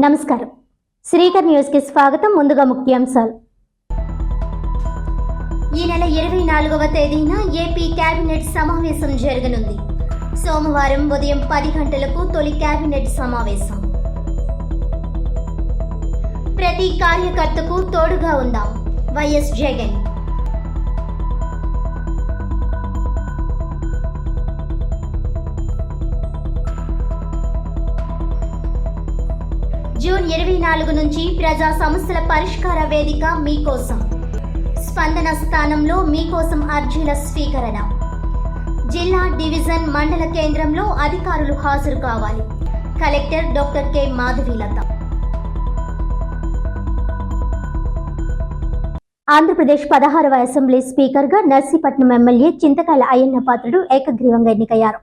నమస్కారం. శ్రీకర్ న్యూస్ కి స్వాగతం. ముందుగా ముఖ్యాంశాలు. ఈ నెల 24వ తేదీన ఏపీ కేబినెట్ సమావేశం జరగనుంది. సోమవారం ఉదయం 10 గంటలకు తొలి కేబినెట్ సమావేశం. ప్రతి కార్యకర్తకు తోడుగా ఉందాం. వైఎస్ జగన్. జూన్ 24 నుంచి ప్రజా సమస్యల పరిష్కార వేదిక మీకోసం. స్పందన స్థానంలో మీకోసం అర్జీల స్వీకరణ. జిల్లా, డివిజన్, మండల కేంద్రంలో అధికారులు హాజరు కావాలి. Collector doctor K Madhavilatha. Andhra Pradesh 16వ అసెంబ్లీ స్పీకర్గా నర్సీపట్నం ఎమ్మెల్యే చింతకాయల అయ్యన్న పాత్రుడు ఏకగ్రీవంగా ఎన్నికయ్యారు.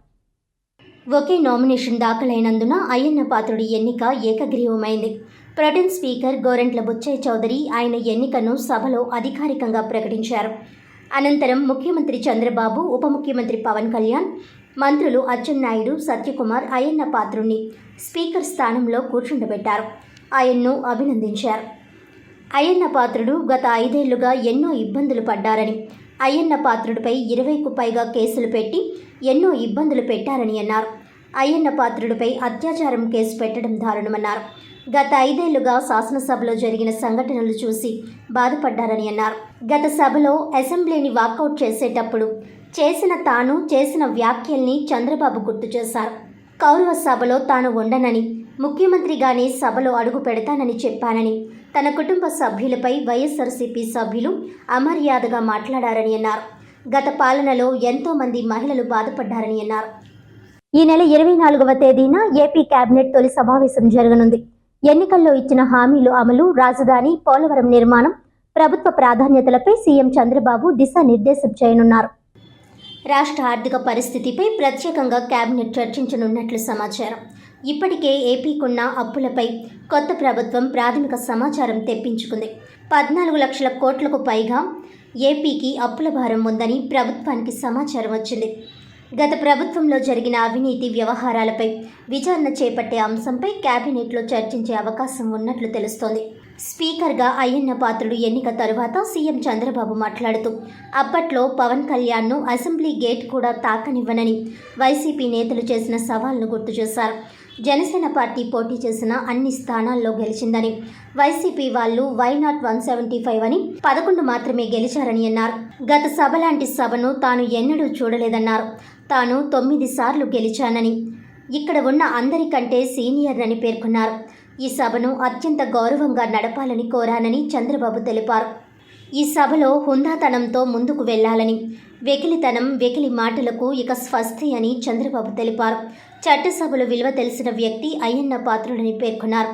ఒకే నామినేషన్ దాఖలైనందున అయ్యన్న పాత్రుడి ఎన్నిక ఏకగ్రీవమైంది. ప్రొటెం స్పీకర్ గోరంట్ల బుచ్చయ్య చౌదరి ఆయన ఎన్నికను సభలో అధికారికంగా ప్రకటించారు. అనంతరం ముఖ్యమంత్రి చంద్రబాబు, ఉప ముఖ్యమంత్రి పవన్ కళ్యాణ్, మంత్రులు అచ్చెన్నాయుడు, సత్యకుమార్ అయ్యన్న పాత్రుడిని స్పీకర్ స్థానంలో కూర్చుండబెట్టారు. ఆయన్ను అభినందించారు. అయ్యన్న పాత్రుడు గత 5 ఏళ్లుగా ఎన్నో ఇబ్బందులు పడ్డారని, అయ్యన్న పాత్రుడిపై 20కు పైగా కేసులు పెట్టి ఎన్నో ఇబ్బందులు పెట్టారని అన్నారు. అయ్యన్న పాత్రుడిపై అత్యాచారం కేసు పెట్టడం దారుణమన్నారు. గత 5 ఏళ్లుగా శాసనసభలో జరిగిన సంఘటనలు చూసి బాధపడ్డారని అన్నారు. గత సభలో అసెంబ్లీని వాకౌట్ చేసేటప్పుడు చేసిన వ్యాఖ్యల్ని చంద్రబాబు గుర్తు చేశారు. కౌరవ సభలో తాను ఉండనని, ముఖ్యమంత్రిగానే సభలో అడుగు పెడతానని చెప్పానని, తన కుటుంబ సభ్యులపై వైఎస్ఆర్సీపీ సభ్యులు అమర్యాదగా మాట్లాడారని అన్నారు. గత పాలనలో ఎంతో మంది మహిళలు బాధపడ్డారని అన్నారు. ఈ నెల 24వ తేదీన ఏపీ కేబినెట్ తొలి సమావేశం జరగనుంది. ఎన్నికల్లో ఇచ్చిన హామీలు అమలు, రాజధాని, పోలవరం నిర్మాణం, ప్రభుత్వ ప్రాధాన్యతలపై సీఎం చంద్రబాబు దిశానిర్దేశం చేయనున్నారు. రాష్ట్ర ఆర్థిక పరిస్థితిపై ప్రత్యేకంగా కేబినెట్ చర్చించనున్నట్లు సమాచారం. ఇప్పటికే ఏపీకున్న అప్పులపై కొత్త ప్రభుత్వం ప్రాథమిక సమాచారం తెప్పించుకుంది. 14 లక్షల కోట్లకు పైగా ఏపీకి అప్పుల భారం ఉందని ప్రభుత్వానికి సమాచారం వచ్చింది. గత ప్రభుత్వంలో జరిగిన అవినీతి వ్యవహారాలపై విచారణ చేపట్టే అంశంపై కేబినెట్లో చర్చించే అవకాశం ఉన్నట్లు తెలుస్తోంది. స్పీకర్గా అయ్యన్న పాత్రుడు ఎన్నిక తరువాత సీఎం చంద్రబాబు మాట్లాడుతూ, అప్పట్లో పవన్ కళ్యాణ్ను అసెంబ్లీ గేట్ కూడా తాకనివ్వనని వైసీపీ నేతలు చేసిన సవాల్ను గుర్తు చేశారు. జనసేన పార్టీ పోటీ చేసిన అన్ని స్థానాల్లో గెలిచిందని, వైసీపీ వాళ్ళు వైనాట్ 175 అని 11 మాత్రమే గెలిచారని అన్నారు. గత సభ లాంటి సభను తాను ఎన్నడూ చూడలేదన్నారు. తాను 9 సార్లు గెలిచానని, ఇక్కడ ఉన్న అందరికంటే సీనియర్ అని పేర్కొన్నారు. ఈ సభను అత్యంత గౌరవంగా నడపాలని కోరానని చంద్రబాబు తెలిపారు. ఈ సభలో హుందాతనంతో ముందుకు వెళ్లాలని, వెకిలి మాటలకు ఇక స్వస్తి అని చంద్రబాబు తెలిపారు. చట్టసభలు విలువ తెలిసిన వ్యక్తి అయ్యన్న పాత్రుడని పేర్కొన్నారు.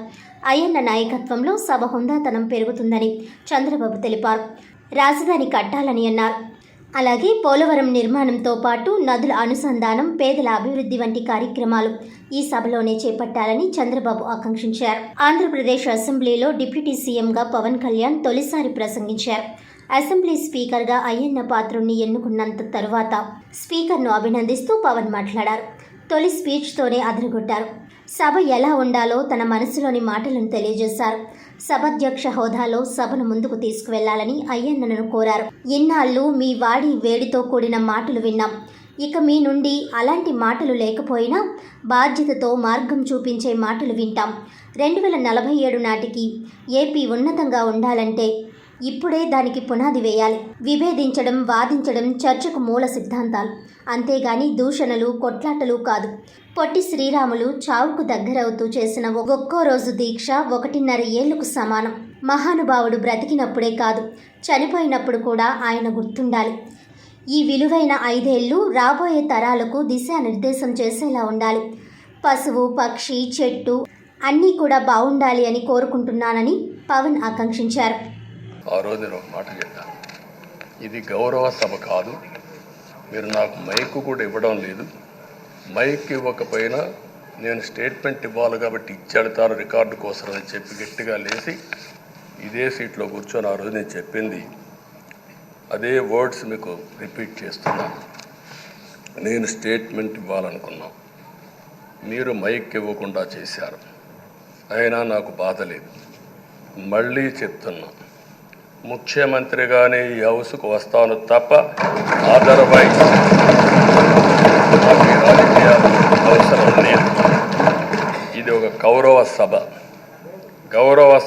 అయ్యన్న నాయకత్వంలో సభ హుందాతనం పెరుగుతుందని చంద్రబాబు తెలిపారు. రాజధాని కట్టాలని అన్నారు. అలాగే పోలవరం నిర్మాణంతో పాటు నదుల అనుసంధానం, పేదల అభివృద్ధి వంటి కార్యక్రమాలు ఈ సభలోనే చేపట్టాలని చంద్రబాబు ఆకాంక్షించారు. ఆంధ్రప్రదేశ్ అసెంబ్లీలో డిప్యూటీ సీఎంగా పవన్ కళ్యాణ్ తొలిసారి ప్రసంగించారు. అసెంబ్లీ స్పీకర్గా అయ్యన్న పాత్రుడిని ఎన్నుకున్నంత తరువాత స్పీకర్ను అభినందిస్తూ పవన్ మాట్లాడారు. తొలి స్పీచ్తోనే అదరగొట్టారు. సభ ఎలా ఉండాలో తన మనసులోని మాటలను తెలియజేశారు. సభాధ్యక్ష హోదాలో సభను ముందుకు తీసుకువెళ్లాలని అయ్యన్నను కోరారు. ఇన్నాళ్ళు మీ వాడి వేడితో కూడిన మాటలు విన్నాం. ఇక మీ నుండి అలాంటి మాటలు లేకపోయినా బాధ్యతతో మార్గం చూపించే మాటలు వింటాం. 2047 నాటికి ఏపీ ఉన్నతంగా ఉండాలంటే ఇప్పుడే దానికి పునాది వేయాలి. విభేదించడం, వాదించడం చర్చకు మూల సిద్ధాంతాలు, అంతేగాని దూషణలు, కొట్లాటలు కాదు. పొట్టి శ్రీరాములు చావుకు దగ్గరవుతూ చేసిన ఒక్కో రోజు దీక్ష 1.5 ఏళ్లకు సమానం. మహానుభావుడు బ్రతికినప్పుడే కాదు, చనిపోయినప్పుడు కూడా ఆయన గుర్తుండాలి. ఈ విలువైన 5 ఏళ్లు రాబోయే తరాలకు దిశానిర్దేశం చేసేలా ఉండాలి. పశువు, పక్షి, చెట్టు అన్నీ కూడా బాగుండాలి అని కోరుకుంటున్నానని పవన్ ఆకాంక్షించారు. ఆ రోజు నేను ఒక మాట చెప్పాను, ఇది గౌరవ సభ కాదు, మీరు నాకు మైక్ కూడా ఇవ్వడం లేదు, మైక్ ఇవ్వకపోయినా నేను స్టేట్మెంట్ ఇవ్వాలి కాబట్టి ఇచ్చేడతాను రికార్డు కోసం అని చెప్పి గట్టిగా లేచి ఇదే సీట్లో కూర్చొని ఆ రోజు నేను చెప్పింది అదే వర్డ్స్ మీకు రిపీట్ చేస్తున్నాను. నేను స్టేట్మెంట్ ఇవ్వాలనుకున్నాను, మీరు మైక్ ఇవ్వకుండా చేశారు. అయినా నాకు బాధ లేదు. మళ్ళీ చెప్తున్నా, ముఖ్యమంత్రిగానే ఈ హౌస్కు వస్తాను తప్ప అదర్వైజ్ నాకు ఈ రాజకీయాలు అవసరం లేదు. ఇది ఒక గౌరవ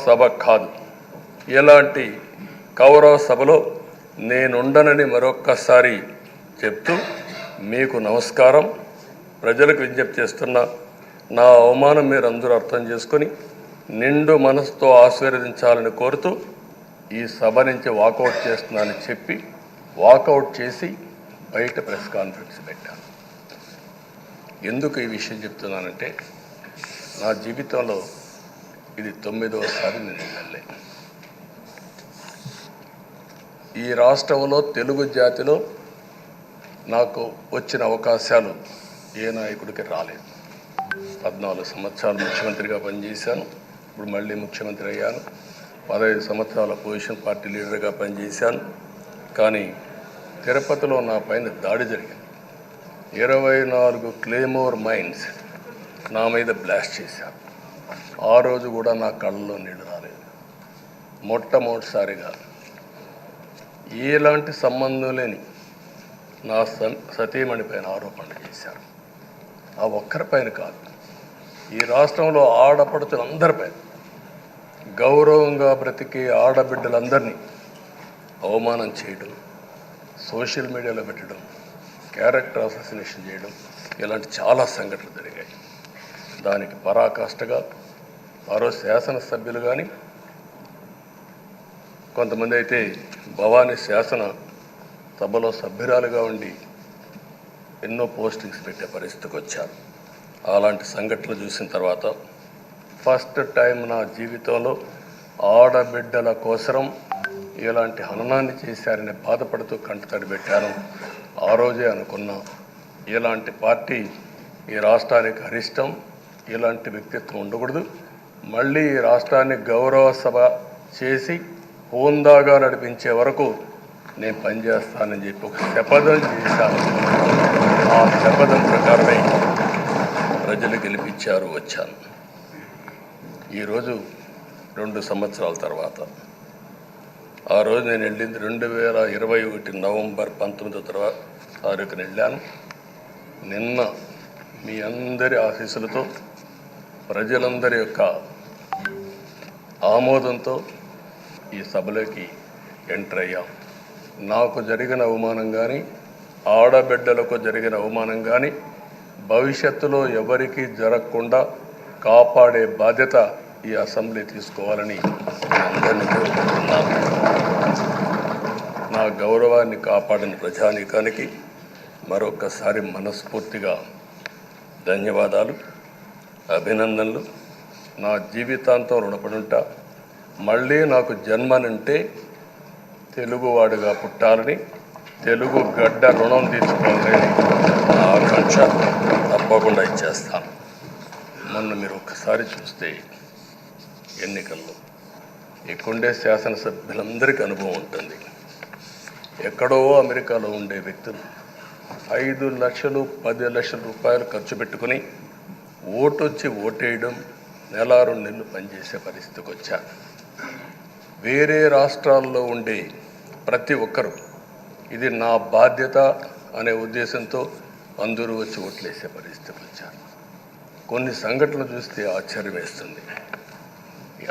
సభ కాదు. ఇలాంటి గౌరవ సభలో నేనుండనని మరొక్కసారి చెప్తూ మీకు నమస్కారం. ప్రజలకు విజ్ఞప్తి చేస్తున్నా, నా అవమానం మీరు అందరూ అర్థం చేసుకొని నిండు మనసుతో ఆశీర్వదించాలని కోరుతూ ఈ సభ నుంచి వాకౌట్ చేస్తున్నానని చెప్పి వాకౌట్ చేసి బయట ప్రెస్ కాన్ఫరెన్స్ పెట్టాను. ఎందుకు ఈ విషయం చెప్తున్నానంటే, నా జీవితంలో ఇది 9వసారి నేను ఎమ్మెల్యే. ఈ రాష్ట్రంలో తెలుగు జాతిలో నాకు వచ్చిన అవకాశాలు ఏ నాయకుడికి రాలేదు. 14 సంవత్సరాలు ముఖ్యమంత్రిగా పనిచేశాను. ఇప్పుడు మళ్ళీ ముఖ్యమంత్రి అయ్యాను. 15 సంవత్సరాల అపోజిషన్ పార్టీ లీడర్గా పనిచేశాను. కానీ తిరుపతిలో నా పైన దాడి జరిగింది. 24 క్లేమోర్ మైన్స్ నా మీద బ్లాస్ట్ చేశారు. ఆ రోజు కూడా నా కళ్ళలో నీళ్ళు రాలేదు. మొట్టమొదటిసారిగా ఎలాంటి సంబంధం లేని నా సతీమణి పైన ఆరోపణలు చేశారు. ఆ ఒక్కరిపైన కాదు, ఈ రాష్ట్రంలో ఆడపడుతులందరిపైన, గౌరవంగా బ్రతికే ఆడబిడ్డలందరినీ అవమానం చేయడం, సోషల్ మీడియాలో పెట్టడం, క్యారెక్టర్ అసాసినేషన్ చేయడం, ఇలాంటి చాలా సంఘటనలు జరిగాయి. దానికి పరాకాష్ఠగా మరో శాసనసభ్యులు కానీ, కొంతమంది అయితే భవానీ శాసన సభలో సభ్యురాలుగా ఉండి ఎన్నో పోస్టింగ్స్ పెట్టే పరిస్థితికి వచ్చారు. అలాంటి సంఘటనలు చూసిన తర్వాత ఫస్ట్ టైం నా జీవితంలో ఆడబిడ్డల కోసరం ఇలాంటి హననాన్ని చేశారని బాధపడుతూ కంటతడి పెట్టాను. ఆ రోజే అనుకున్నా, ఇలాంటి పార్టీ ఈ రాష్ట్రానికి అరిష్టం, ఇలాంటి వ్యక్తిత్వం ఉండకూడదు. మళ్ళీ ఈ రాష్ట్రాన్ని గౌరవ సభ చేసి హోందాగా నడిపించే వరకు నేను పనిచేస్తానని చెప్పి ఒక శపథం చేశాను. ఆ శపథం ప్రకారమే ప్రజలు గెలిపించారు, వచ్చాను. ఈరోజు 2 సంవత్సరాల తర్వాత, ఆ రోజు నేను వెళ్ళింది 2021 నవంబర్ 19వ తారీఖున వెళ్ళాను. నిన్న మీ అందరి ఆశీస్సులతో, ప్రజలందరి యొక్క ఆమోదంతో ఈ సభలోకి ఎంటర్ అయ్యాం. నాకు జరిగిన అవమానం కానీ, ఆడబిడ్డలకు జరిగిన అవమానం కానీ భవిష్యత్తులో ఎవరికీ జరగకుండా కాపాడే బాధ్యత ఈ అసెంబ్లీ తీసుకోవాలని అందరినీ కోరుకుంటున్నాను. నా గౌరవాన్ని కాపాడిన ప్రజానీకానికి మరొకసారి మనస్ఫూర్తిగా ధన్యవాదాలు, అభినందనలు. నా జీవితాంతం రుణపడి ఉంటా. మళ్ళీ నాకు జన్మనంటే తెలుగువాడుగా పుట్టాలని, తెలుగు గడ్డ రుణం తీసుకోవాలని నా ఆకాంక్ష. తప్పకుండా ఇచ్చేస్తాను. మొన్న మీరు ఒక్కసారి చూస్తే ఎన్నికల్లో ఇక్కడుండే శాసనసభ్యులందరికీ అనుభవం ఉంటుంది. ఎక్కడో అమెరికాలో ఉండే వ్యక్తులు 5 లక్షలు 10 లక్షల రూపాయలు ఖర్చు పెట్టుకుని ఓటొచ్చి ఓటేయడం, 1-2 నెలలు పనిచేసే పరిస్థితికి వచ్చారు. వేరే రాష్ట్రాల్లో ఉండే ప్రతి ఒక్కరూ ఇది నా బాధ్యత అనే ఉద్దేశంతో అందరూ వచ్చి ఓట్లేసే పరిస్థితికి వచ్చారు. కొన్ని సంఘటనలు చూస్తే ఆశ్చర్యం వేస్తుంది.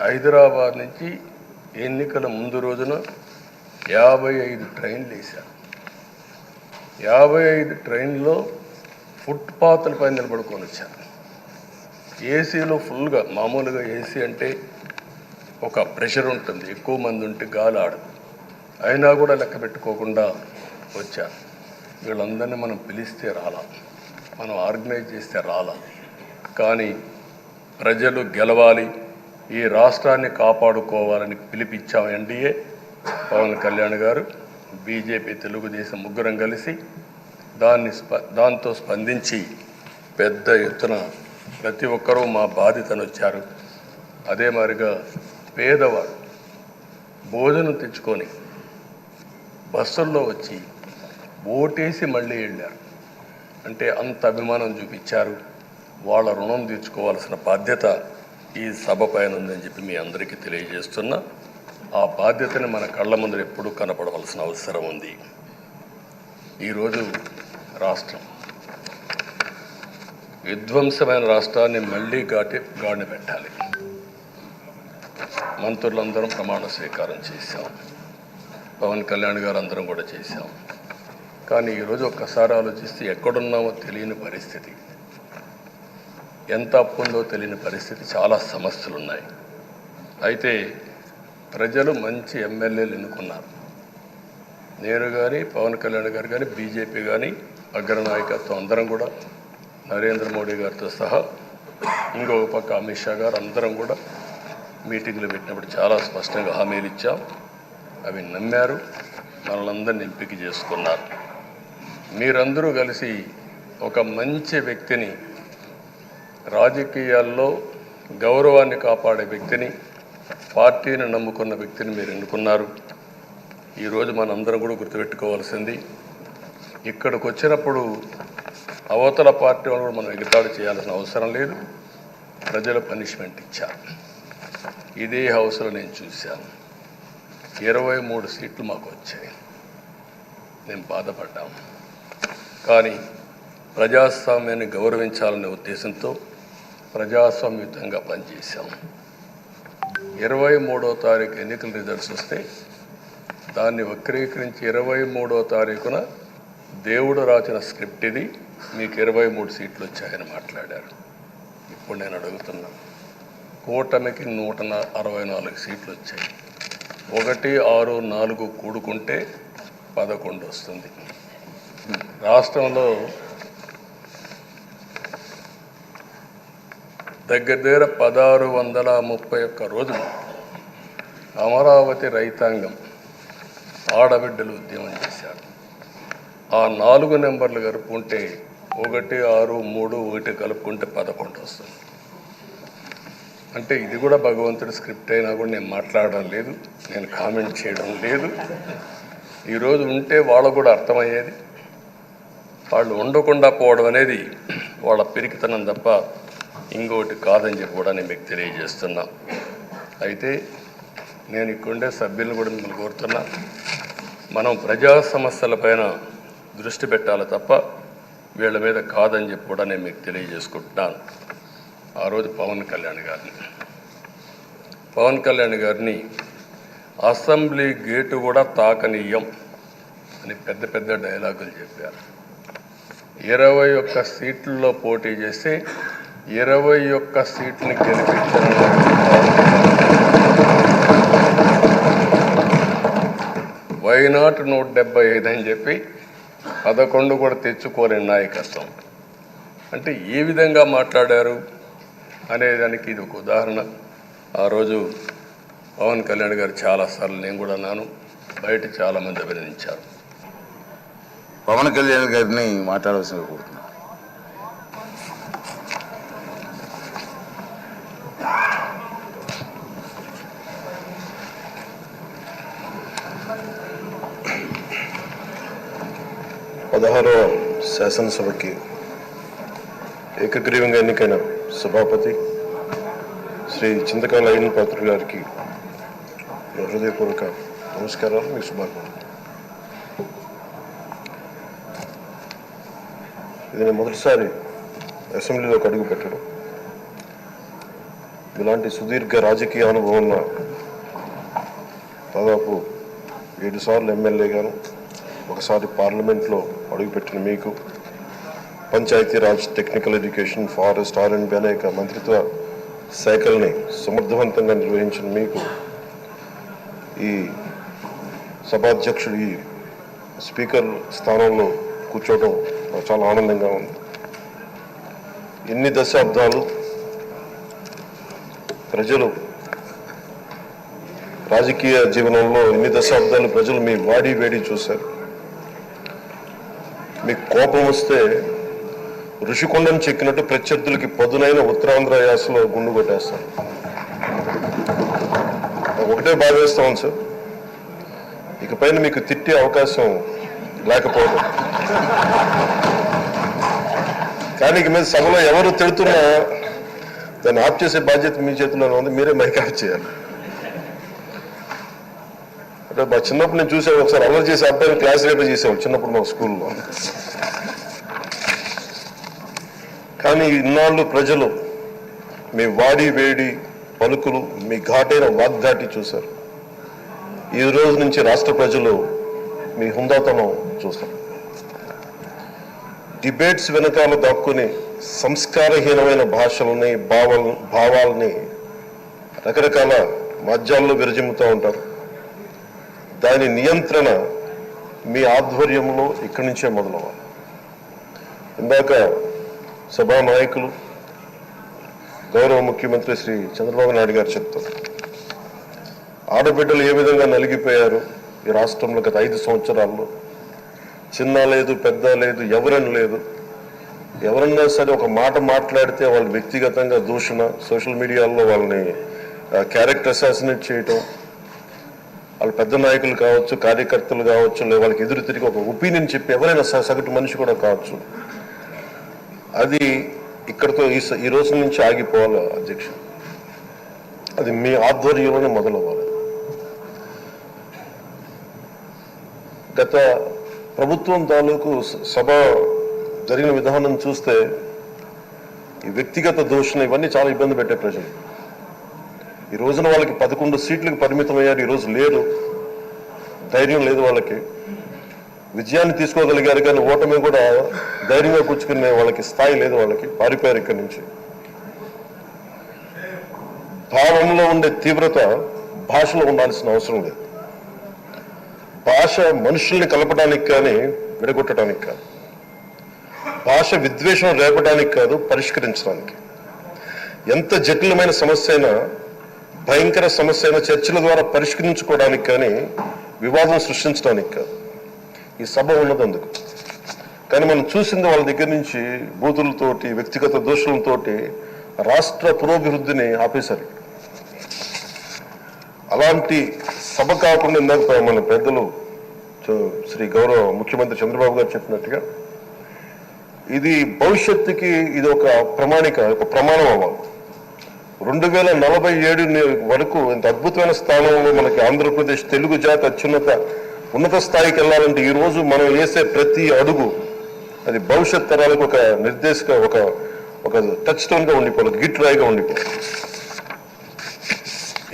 హైదరాబాద్ నుంచి ఎన్నికల ముందు రోజున 55 ట్రైన్లు వేశారు. 55 ట్రైన్లో ఫుట్పాత్ల పైన నిలబడుకొని వచ్చారు. ఏసీలో ఫుల్గా, మామూలుగా ఏసీ అంటే ఒక ప్రెషర్ ఉంటుంది, ఎక్కువ మంది ఉంటే గాలి ఆడదు. అయినా కూడా లెక్క పెట్టుకోకుండా వచ్చారు. వీళ్ళందరినీ మనం పిలిస్తే రాలా, మనం ఆర్గనైజ్ చేస్తే రాలా. కానీ ప్రజలు గెలవాలి, ఈ రాష్ట్రాన్ని కాపాడుకోవాలని పిలిపించాం. ఎన్డీఏ, పవన్ కళ్యాణ్ గారు, బీజేపీ, తెలుగుదేశం ముగ్గురం కలిసి దాంతో స్పందించి పెద్ద ఎత్తున ప్రతి ఒక్కరూ మా బాధ్యతను వచ్చారు. అదే మాదిరిగా పేదవాడు భోజనం తెచ్చుకొని బస్సుల్లో వచ్చి ఓటేసి మళ్ళీ వెళ్ళారు. అంటే అంత అభిమానం చూపించారు. వాళ్ళ రుణం తీర్చుకోవాల్సిన బాధ్యత ఈ సభ పైన ఉందని చెప్పి మీ అందరికీ తెలియజేస్తున్నా. ఆ బాధ్యతని మన కళ్ళ ముందు ఎప్పుడూ కనపడవలసిన అవసరం ఉంది. ఈరోజు రాష్ట్రం విధ్వంసమైన రాష్ట్రాన్ని మళ్ళీ గాడిన పెట్టాలి. మంత్రులందరం ప్రమాణ స్వీకారం చేశాం. పవన్ కళ్యాణ్ గారు అందరం కూడా చేశాం. కానీ ఈరోజు ఒక్కసారి ఆలోచిస్తే ఎక్కడున్నామో తెలియని పరిస్థితి, ఎంత అప్పు ఉందో తెలియని పరిస్థితి, చాలా సమస్యలు ఉన్నాయి. అయితే ప్రజలు మంచి ఎమ్మెల్యేలు ఎన్నుకున్నారు. నేను కానీ, పవన్ కళ్యాణ్ గారు కానీ, బీజేపీ కానీ, అగ్రనాయకత్వం అందరం కూడా, నరేంద్ర మోడీ గారితో సహా ఇంకొక పక్క అమిత్ షా గారు అందరం కూడా మీటింగ్లు పెట్టినప్పుడు చాలా స్పష్టంగా హామీలు ఇచ్చాం. అవి నమ్మారు, మనలందరినీ ఎంపిక చేసుకున్నారు. మీరందరూ కలిసి ఒక మంచి వ్యక్తిని, రాజకీయాల్లో గౌరవాన్ని కాపాడే వ్యక్తిని, పార్టీని నమ్ముకున్న వ్యక్తిని మీరు ఎన్నుకున్నారు. ఈరోజు మనందరం కూడా గుర్తుపెట్టుకోవాల్సింది, ఇక్కడికి వచ్చినప్పుడు అవతల పార్టీ వాళ్ళు కూడా మనం ఎగతాళి చేయాల్సిన అవసరం లేదు. ప్రజలు పనిష్మెంట్ ఇచ్చారు. ఇదే హౌస్లో నేను చూశాను. 23 సీట్లు మాకు వచ్చాయి. నేను బాధపడ్డాం. కానీ ప్రజాస్వామ్యాన్ని గౌరవించాలనే ఉద్దేశంతో ప్రజాస్వామ్యుతంగా పనిచేశాం. 23వ తారీఖు ఎన్నికల రిజల్ట్స్ వస్తే దాన్ని వక్రీకరించి 23వ తారీఖున దేవుడు రాసిన స్క్రిప్ట్ ఇది, మీకు 23 సీట్లు వచ్చాయని మాట్లాడారు. ఇప్పుడు నేను అడుగుతున్నా, కూటమికి 164 సీట్లు వచ్చాయి. 1, 6, 4 కూడుకుంటే 11 వస్తుంది. రాష్ట్రంలో దగ్గర 1631 రోజులు అమరావతి రైతాంగం ఆడబిడ్డలు ఉద్యమం చేశారు. ఆ 4 నెంబర్లు కలుపుకుంటే 1, 6, 3, 1 కలుపుకుంటే 11 వస్తుంది. అంటే ఇది కూడా భగవంతుడి స్క్రిప్ట్ అయినా కూడా నేను మాట్లాడడం లేదు, నేను కామెంట్ చేయడం లేదు. ఈరోజు ఉంటే వాళ్ళకు కూడా అర్థమయ్యేది. వాళ్ళు ఉండకుండా పోవడం అనేది వాళ్ళ పిరికితనం తప్ప ఇంకోటి కాదని చెప్పి కూడా నేను మీకు తెలియజేస్తున్నా. అయితే నేను ఇక్కడుండే సభ్యులను కూడా మిమ్మల్ని కోరుతున్నా, మనం ప్రజా సమస్యలపైన దృష్టి పెట్టాలి తప్ప వీళ్ళ మీద కాదని చెప్పి కూడా నేను మీకు తెలియజేసుకుంటున్నాను. ఆ రోజు పవన్ కళ్యాణ్ గారిని అసెంబ్లీ గేటు కూడా తాకనీయం అని పెద్ద పెద్ద డైలాగులు చెప్పారు. 21 సీట్లలో పోటీ చేస్తే 21 సీట్ని గెలిపించిన వైనాట్ 175 అని చెప్పి 11 కూడా తెచ్చుకోలేని నాయకత్వం. అంటే ఏ విధంగా మాట్లాడారు అనేదానికి ఇది ఒక ఉదాహరణ. ఆ రోజు పవన్ కళ్యాణ్ గారు చాలాసార్లు, నేను కూడా అన్నాను, బయట చాలామంది అభినందించారు. పవన్ కళ్యాణ్ గారిని మాట్లాడవలసిన కోరుతున్నాను. పదహారవ శాసనసభకి ఏకగ్రీవంగా ఎన్నికైన సభాపతి శ్రీ చింతకాయల అయ్యన్న పాత్రుడు గారికి హృదయపూర్వక నమస్కారాలు, మీకు శుభాకాంక్షలు. ఇది నేను మొదటిసారి అసెంబ్లీలోకి అడుగు పెట్టడం. ఇలాంటి సుదీర్ఘ రాజకీయ అనుభవం ఉన్న దాదాపు 7 సార్లు ఎమ్మెల్యేగాను, ఒకసారి పార్లమెంట్లో అడుగుపెట్టిన మీకు, Panchayati Raj, technical education, forest, R&B అనేక మంత్రిత్వ శాఖల్ని సమర్థవంతంగా నిర్వహించిన మీకు ఈ సభాధ్యక్షుడు, ఈ స్పీకర్ స్థానంలో కూర్చోవడం చాలా ఆనందంగా ఉంది. ఎన్ని దశాబ్దాలు ప్రజలు రాజకీయ జీవనంలో, ఎన్ని దశాబ్దాలు ప్రజలు మీ వాడి వేడి చూశారు. మీకు కోపం వస్తే ఋషికొండను చెక్కినట్టు ప్రత్యర్థులకి పదునైన ఉత్తరాంధ్ర యాసలో గుండు కొట్టేస్తారు. ఒకటే భావిస్తాం సార్, ఇకపైన మీకు తిట్టే అవకాశం లేకపోవడం. కానీ ఇక మీద సభలో ఎవరు తిడుతున్నా దాన్ని ఆఫ్ చేసే బాధ్యత మీ చేతిలోనే ఉంది, మీరే మైక్ ఆఫ్ చేయాలి. అంటే మా చిన్నప్పుడు నేను చూసాను, ఒకసారి అల్లరి చేసే అబ్బాయిని క్లాస్ లీడర్ చేసేవాళ్ళు చిన్నప్పుడు మా స్కూల్లో. కానీ ఇన్నాళ్ళు ప్రజలు మీ వాడి వేడి పలుకులు, మీ ఘాటైన వాగ్దాటి చూశారు. ఈ రోజు నుంచి రాష్ట్ర ప్రజలు మీ హుందాతనం చూస్తారు. డిబేట్స్ వెనకాల దాక్కుని సంస్కారహీనమైన భాషలని భావాలని రకరకాల మాధ్యాల్లో విరజిమ్ముతూ ఉంటారు. దాని నియంత్రణ మీ ఆధ్వర్యంలో ఇక్కడి నుంచే మొదలవ్వాలి. ఇందాక సభా నాయకులు గౌరవ ముఖ్యమంత్రి శ్రీ చంద్రబాబు నాయుడు గారు చెప్తారు, ఆడబిడ్డలు ఏ విధంగా నలిగిపోయారు ఈ రాష్ట్రంలో గత 5 సంవత్సరాల్లో. చిన్న లేదు, పెద్ద లేదు, ఎవరని లేదు. ఎవరన్నా సరే ఒక మాట మాట్లాడితే వాళ్ళు వ్యక్తిగతంగా దూషణ, సోషల్ మీడియాలో వాళ్ళని క్యారెక్టర్ అసాసినేట్ చేయటం, వాళ్ళు పెద్ద నాయకులు కావచ్చు, కార్యకర్తలు కావచ్చు, లేదా వాళ్ళకి ఎదురు తిరిగి ఒక ఒపీనియన్ చెప్పి ఎవరైనా సగటు మనిషి కూడా కావచ్చు, అది ఇక్కడితో ఈ రోజు నుంచి ఆగిపోవాలి అధ్యక్ష. అది మీ ఆధ్వర్యంలోనే మొదలవ్వాలి. గత ప్రభుత్వం తాలూకు సభ జరిగిన విధానం చూస్తే ఈ వ్యక్తిగత దూషణ ఇవన్నీ చాలా ఇబ్బంది పెట్టే ప్రజలు. ఈ రోజున వాళ్ళకి 11 సీట్లకు పరిమితం అయ్యారు, ఈరోజు లేరు, ధైర్యం లేదు వాళ్ళకి. విజయాన్ని తీసుకోగలిగారు కానీ ఓటమి కూడా ధైర్యంగా కూర్చుకునే వాళ్ళకి స్థాయి లేదు, వాళ్ళకి పారిపోయారు ఇక్కడి నుంచి. భావంలో ఉండే తీవ్రత భాషలో ఉండాల్సిన అవసరం లేదు. భాష మనుషుల్ని కలపడానికి కానీ విడగొట్టడానికి కాదు, భాష విద్వేషం రేపడానికి కాదు, పరిష్కరించడానికి. ఎంత జటిలమైన సమస్య అయినా, భయంకర సమస్య అయినా చర్చల ద్వారా పరిష్కరించుకోవడానికి కానీ వివాదం సృష్టించడానికి కాదు. ఈ సభ ఉన్నదందుకు. కానీ మనం చూసింది వాళ్ళ దగ్గర నుంచి బూతులతోటి, వ్యక్తిగత దోషులతోటి రాష్ట్ర పురోభివృద్ధిని ఆపేశారు. అలాంటి సభ కాకుండా ఇందాక మన పెద్దలు శ్రీ గౌరవ ముఖ్యమంత్రి చంద్రబాబు గారు చెప్పినట్టుగా ఇది భవిష్యత్తుకి ఇది ఒక ప్రమాణిక, ఒక ప్రమాణం అవ్వాలి. 2047 వరకు ఇంత అద్భుతమైన స్థానంలో మనకి ఆంధ్రప్రదేశ్ తెలుగు జాతి ఉన్నత స్థాయికి వెళ్ళాలంటే ఈ రోజు మనం వేసే ప్రతి అడుగు అది భవిష్యత్ తరాలకు ఒక నిర్దేశక, ఒక టచ్ స్టోన్ గా ఉండిపోవాలి, గిట్ రాయిగా ఉండిపోవాలి.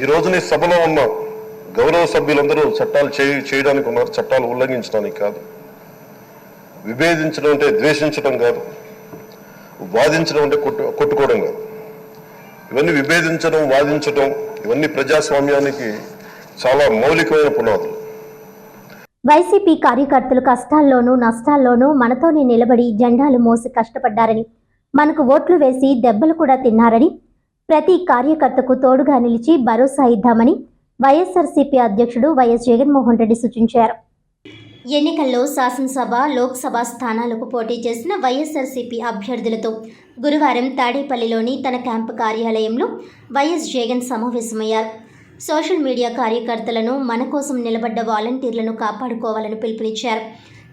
ఈ రోజున ఈ సభలో ఉన్న గౌరవ సభ్యులందరూ చట్టాలు చేయడానికి ఉన్నారు, చట్టాలు ఉల్లంఘించడానికి కాదు. విభేదించడం అంటే ద్వేషించడం కాదు, వాదించడం అంటే కొట్టుకోవడం కాదు. ఇవన్నీ విభేదించడం, వాదించడం ఇవన్నీ ప్రజాస్వామ్యానికి చాలా మౌలికమైన పునాదులు. వైసీపీ కార్యకర్తలు కష్టాల్లోనూ నష్టాల్లోనూ మనతోనే నిలబడి జెండాలు మోసి కష్టపడ్డారని, మనకు ఓట్లు వేసి దెబ్బలు కూడా తిన్నారని, ప్రతి కార్యకర్తకు తోడుగా నిలిచి భరోసా ఇద్దామని వైఎస్ఆర్సీపీ అధ్యక్షుడు వైఎస్ జగన్మోహన్ రెడ్డి సూచించారు. ఎన్నికల్లో శాసనసభ, లోక్సభ స్థానాలకు పోటీ చేసిన వైఎస్ఆర్సీపీ అభ్యర్థులతో గురువారం తాడేపల్లిలోని తన క్యాంపు కార్యాలయంలో వైఎస్ జగన్ సమావేశమయ్యారు. సోషల్ మీడియా కార్యకర్తలను, మన కోసం నిలబడ్డ వాలంటీర్లను కాపాడుకోవాలని పిలుపునిచ్చారు.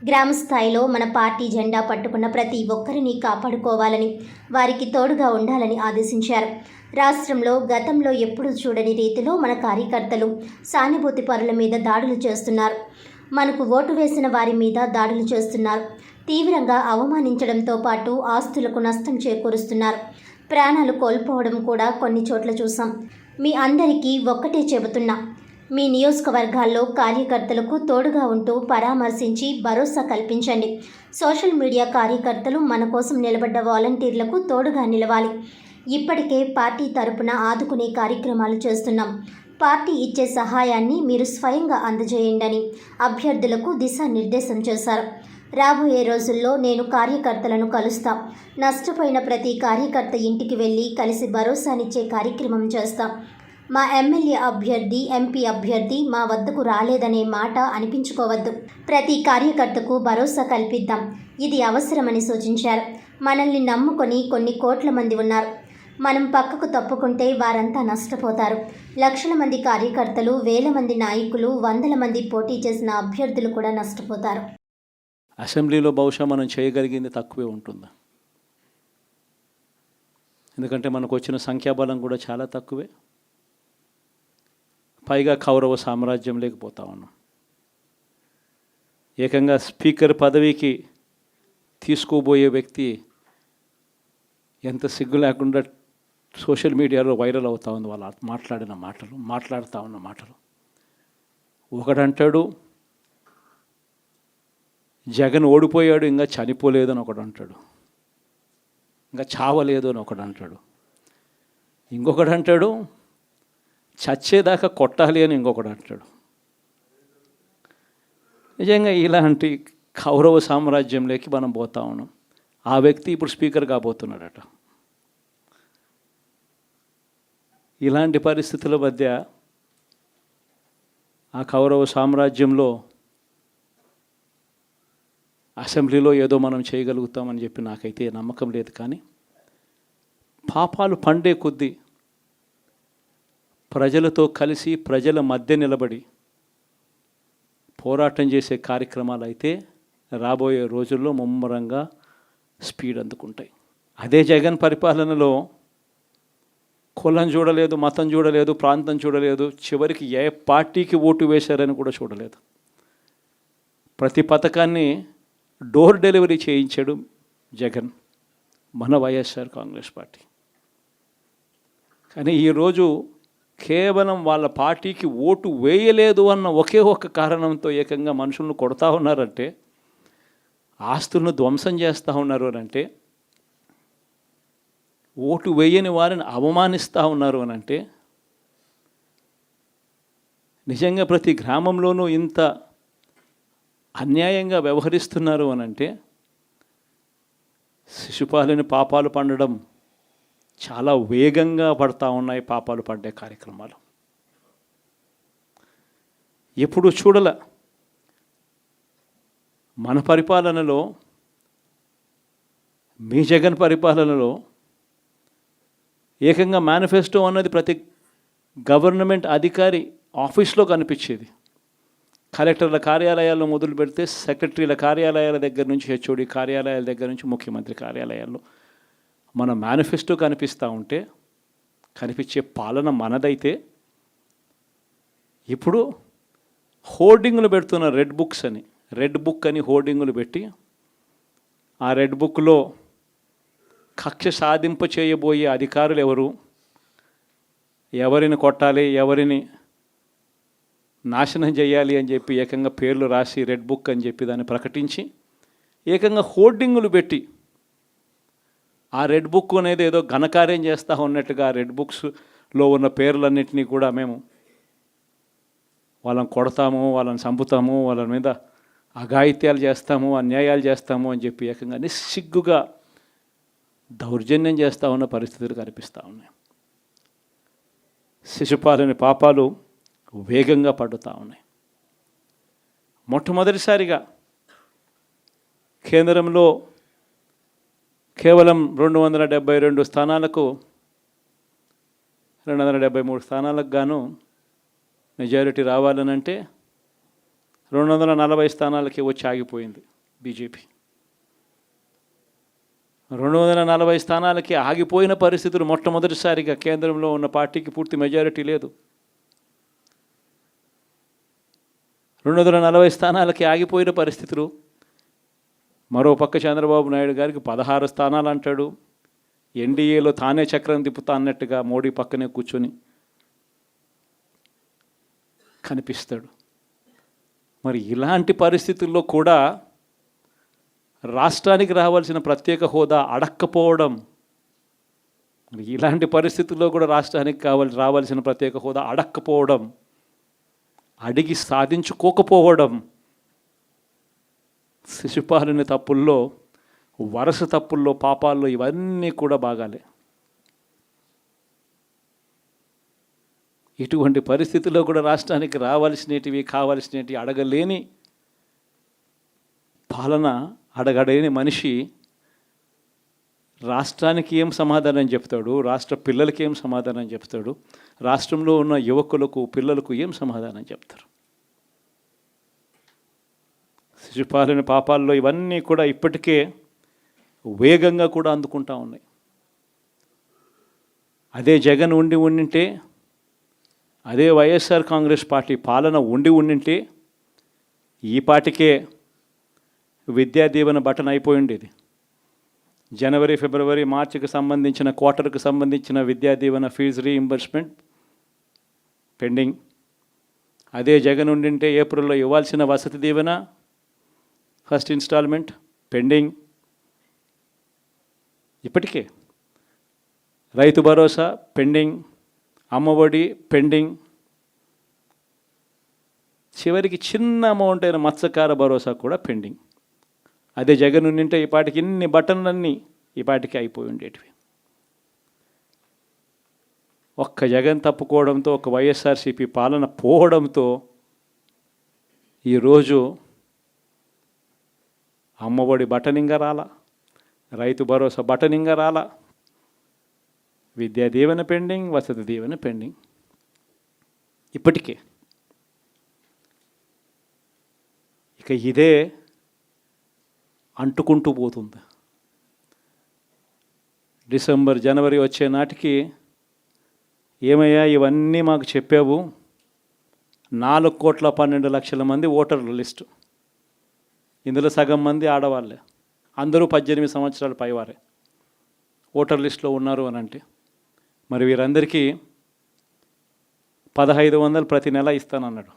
గ్రామ స్థాయిలో మన పార్టీ జెండా పట్టుకున్న ప్రతి ఒక్కరిని కాపాడుకోవాలని, వారికి తోడుగా ఉండాలని ఆదేశించారు. రాష్ట్రంలో గతంలో ఎప్పుడూ చూడని రీతిలో మన కార్యకర్తలు సానుభూతి పరుల మీద దాడులు చేస్తున్నారు. మనకు ఓటు వేసిన వారి మీద దాడులు చేస్తున్నారు. తీవ్రంగా అవమానించడంతో పాటు ఆస్తులకు నష్టం చేకూరుస్తున్నారు. ప్రాణాలు కోల్పోవడం కూడా కొన్ని చోట్ల చూసాం. మీ అందరికీ ఒక్కటే చెబుతున్నా, మీ నియోజకవర్గాల్లో కార్యకర్తలకు తోడుగా ఉంటూ పరామర్శించి భరోసా కల్పించండి. సోషల్ మీడియా కార్యకర్తలు మన కోసం నిలబడ్డ వాలంటీర్లకు తోడుగా నిలవాలి. ఇప్పటికే పార్టీ తరపున ఆదుకునే కార్యక్రమాలు చేస్తున్నాం. పార్టీ ఇచ్చే సహాయాన్ని మీరు స్వయంగా అందజేయండి అభ్యర్థులకు దిశానిర్దేశం చేశారు. రాబోయే రోజుల్లో నేను కార్యకర్తలను కలుస్తాం. నష్టపోయిన ప్రతి కార్యకర్త ఇంటికి వెళ్ళి కలిసి భరోసానిచ్చే కార్యక్రమం చేస్తాం. మా ఎమ్మెల్యే అభ్యర్థి, ఎంపీ అభ్యర్థి మా వద్దకు రాలేదనే మాట అనిపించుకోవద్దు. ప్రతి కార్యకర్తకు భరోసా కల్పిద్దాం. ఇది అవసరమని సూచించారు. మనల్ని నమ్ముకొని కొన్ని కోట్ల మంది ఉన్నారు. మనం పక్కకు తప్పుకుంటే వారంతా నష్టపోతారు. లక్షల మంది కార్యకర్తలు, వేల మంది నాయకులు, వందల మంది పోటీ చేసిన అభ్యర్థులు కూడా నష్టపోతారు. అసెంబ్లీలో బహుశా మనం చేయగలిగింది తక్కువే ఉంటుంది. ఎందుకంటే మనకు వచ్చిన సంఖ్యాబలం కూడా చాలా తక్కువే. పైగా కౌరవ సామ్రాజ్యం లేకపోతా ఉన్నాం. ఏకంగా స్పీకర్ పదవికి తీసుకోబోయే వ్యక్తి ఎంత సిగ్గు లేకుండా సోషల్ మీడియాలో వైరల్ అవుతూ ఉంది వాళ్ళు మాట్లాడుతూ ఉన్న మాటలు. ఒకడంటాడు జగన్ ఓడిపోయాడు ఇంకా చనిపోలేదు అని ఒకడు అంటాడు, ఇంకా చావలేదు అని ఒకడు అంటాడు, ఇంకొకడు అంటాడు చచ్చేదాకా కొట్టాలి అని ఇంకొకడు అంటాడు. నిజంగా ఇలాంటి కౌరవ సామ్రాజ్యంలోకి మనం పోతా ఉన్నాం. ఆ వ్యక్తి ఇప్పుడు స్పీకర్ కాబోతున్నాడట. ఇలాంటి పరిస్థితుల మధ్య ఆ కౌరవ సామ్రాజ్యంలో అసెంబ్లీలో ఏదో మనం చేయగలుగుతామని చెప్పి నాకైతే నమ్మకం లేదు. కానీ పాపాలు పండే కొద్దీ ప్రజలతో కలిసి ప్రజల మధ్య నిలబడి పోరాటం చేసే కార్యక్రమాలు అయితే రాబోయే రోజుల్లో ముమ్మరంగా స్పీడ్ అందుకుంటాయి. అదే జగన్ పరిపాలనలో కులం చూడలేదు, మతం చూడలేదు, ప్రాంతం చూడలేదు, చివరికి ఏ పార్టీకి ఓటు వేశారని కూడా చూడలేదు. ప్రతి పథకాన్ని డోర్ డెలివరీ చేయించాడు జగన్, మన వైఎస్ఆర్ కాంగ్రెస్ పార్టీ. కానీ ఈరోజు కేవలం వాళ్ళ పార్టీకి ఓటు వేయలేదు అన్న ఒకే ఒక్క కారణంతో ఏకంగా మనుషులను కొడతా ఉన్నారంటే, ఆస్తులను ధ్వంసం చేస్తూ ఉన్నారు అని అంటే, ఓటు వేయని వారిని అవమానిస్తూ ఉన్నారు అని అంటే, నిజంగా ప్రతి గ్రామంలోనూ ఇంత అన్యాయంగా వ్యవహరిస్తున్నారు అని అంటే, శిశుపాలని పాపాలు పండడం చాలా వేగంగా పడతా ఉన్నాయి. పాపాలు పడ్డే కార్యక్రమాలు ఎప్పుడు చూడల. మన పరిపాలనలో, మీ జగన్ పరిపాలనలో ఏకంగా మేనిఫెస్టో అన్నది ప్రతి గవర్నమెంట్ అధికారి ఆఫీస్లో కనిపించేది. కలెక్టర్ల కార్యాలయాల్లో మొదలు పెడితే సెక్రటరీల కార్యాలయాల దగ్గర నుంచి, హెచ్ఓడి కార్యాలయాల దగ్గర నుంచి ముఖ్యమంత్రి కార్యాలయాల్లో మన మేనిఫెస్టో కనిపిస్తూ ఉంటే, కనిపించే పాలన మనదైతే, ఇప్పుడు హోర్డింగులు పెడుతున్న రెడ్ బుక్ అని హోర్డింగులు పెట్టి, ఆ రెడ్ బుక్లో కక్ష సాధింప చేయబోయే అధికారులు ఎవరు, ఎవరిని కొట్టాలి, ఎవరిని నాశనం చేయాలి అని చెప్పి ఏకంగా పేర్లు రాసి రెడ్ బుక్ అని చెప్పి దాన్ని ప్రకటించి ఏకంగా హోర్డింగులు పెట్టి, ఆ రెడ్ బుక్ అనేది ఏదో ఘనకార్యం చేస్తూ ఉన్నట్టుగా రెడ్ బుక్స్లో ఉన్న పేర్లన్నింటినీ కూడా మేము వాళ్ళని కొడతాము, వాళ్ళని చంపుతాము, వాళ్ళ మీద అఘాయిత్యాలు చేస్తాము, అన్యాయాలు చేస్తాము అని చెప్పి ఏకంగా నిస్సిగ్గుగా దౌర్జన్యం చేస్తూ ఉన్న పరిస్థితులు కనిపిస్తూ ఉన్నాయి. శిశుపాలని పాపాలు వేగంగా పడుతూ ఉన్నాయి. మొట్టమొదటిసారిగా కేంద్రంలో కేవలం 272 స్థానాలకు 273 స్థానాలకు గాను మెజారిటీ రావాలనంటే 240 స్థానాలకి వచ్చి ఆగిపోయింది బీజేపీ. 240 స్థానాలకి ఆగిపోయిన పరిస్థితులు మొట్టమొదటిసారిగా కేంద్రంలో ఉన్న పార్టీకి పూర్తి మెజారిటీ లేదు. 240 స్థానాలకి ఆగిపోయిన పరిస్థితులు. మరో పక్క చంద్రబాబు నాయుడు గారికి 16 స్థానాలు అంటాడు. ఎన్డీఏలో తానే చక్రం తిప్పుతా అన్నట్టుగా మోడీ పక్కనే కూర్చొని కనిపిస్తాడు. మరి ఇలాంటి పరిస్థితుల్లో కూడా రాష్ట్రానికి రావాల్సిన ప్రత్యేక హోదా అడక్కపోవడం, మరి ఇలాంటి పరిస్థితుల్లో కూడా రాష్ట్రానికి రావాల్సిన ప్రత్యేక హోదా అడక్కపోవడం, అడిగి సాధించుకోకపోవడం, శిశుపాలని తప్పుల్లో, వరుస తప్పుల్లో, పాపాల్లో ఇవన్నీ కూడా బాగాలే. ఇటువంటి పరిస్థితుల్లో కూడా రాష్ట్రానికి రావాల్సినవి, కావాల్సినవి అడగలేని పాలన, అడగలేని మనిషి రాష్ట్రానికి ఏం సమాధానం చెప్తాడు, రాష్ట్ర పిల్లలకి ఏం సమాధానం చెప్తాడు, రాష్ట్రంలో ఉన్న యువకులకు, పిల్లలకు ఏం సమాధానం చెప్తారు? శిశుపాలని పాపాల్లో ఇవన్నీ కూడా ఇప్పటికే వేగంగా కూడా అందుకుంటా ఉన్నాయి. అదే జగన్ ఉండింటే, అదే వైఎస్ఆర్ కాంగ్రెస్ పార్టీ పాలన ఉండింటే ఈ పాటికే విద్యా దీవెన బటన్ అయిపోయి ఉండేది. జనవరి, ఫిబ్రవరి, మార్చికి సంబంధించిన క్వార్టర్కి సంబంధించిన Vidya Deevena fee reimbursement pending. అదే జగన్ ఉండింటే ఏప్రిల్లో ఇవ్వాల్సిన Vasathi Deevena first instalment pending. ఇప్పటికే రైతు భరోసా పెండింగ్, అమ్మఒడి పెండింగ్, చివరికి చిన్న అమౌంట్ అయిన మత్స్యకార భరోసా కూడా పెండింగ్. అదే జగన్ ఉండింటే ఈ పాటికి ఇన్ని బటన్లన్నీ ఈ పాటికి అయిపోయి ఉండేటివి. ఒక్క జగన్ తప్పుకోవడంతో, ఒక వైఎస్ఆర్సీపీ పాలన పోవడంతో ఈరోజు అమ్మఒడి బటనింగా రాలా, రైతు భరోసా బటనింగా రాలా, విద్యా దీవెన పెండింగ్, వసతి దీవెన పెండింగ్. ఇప్పటికే ఇక ఇదే అంటుకుంటూ పోతుంది. డిసెంబర్, జనవరి వచ్చే నాటికి ఏమయ్యా ఇవన్నీ మాకు చెప్పావు, 4,12,00,000 మంది ఓటర్ల లిస్టు, ఇందులో సగం మంది ఆడవాళ్ళే, అందరూ 18 సంవత్సరాల పైవారే ఓటర్ లిస్టులో ఉన్నారు అని అంటే, మరి వీరందరికీ 1,500 ప్రతి నెల ఇస్తానన్నాడు.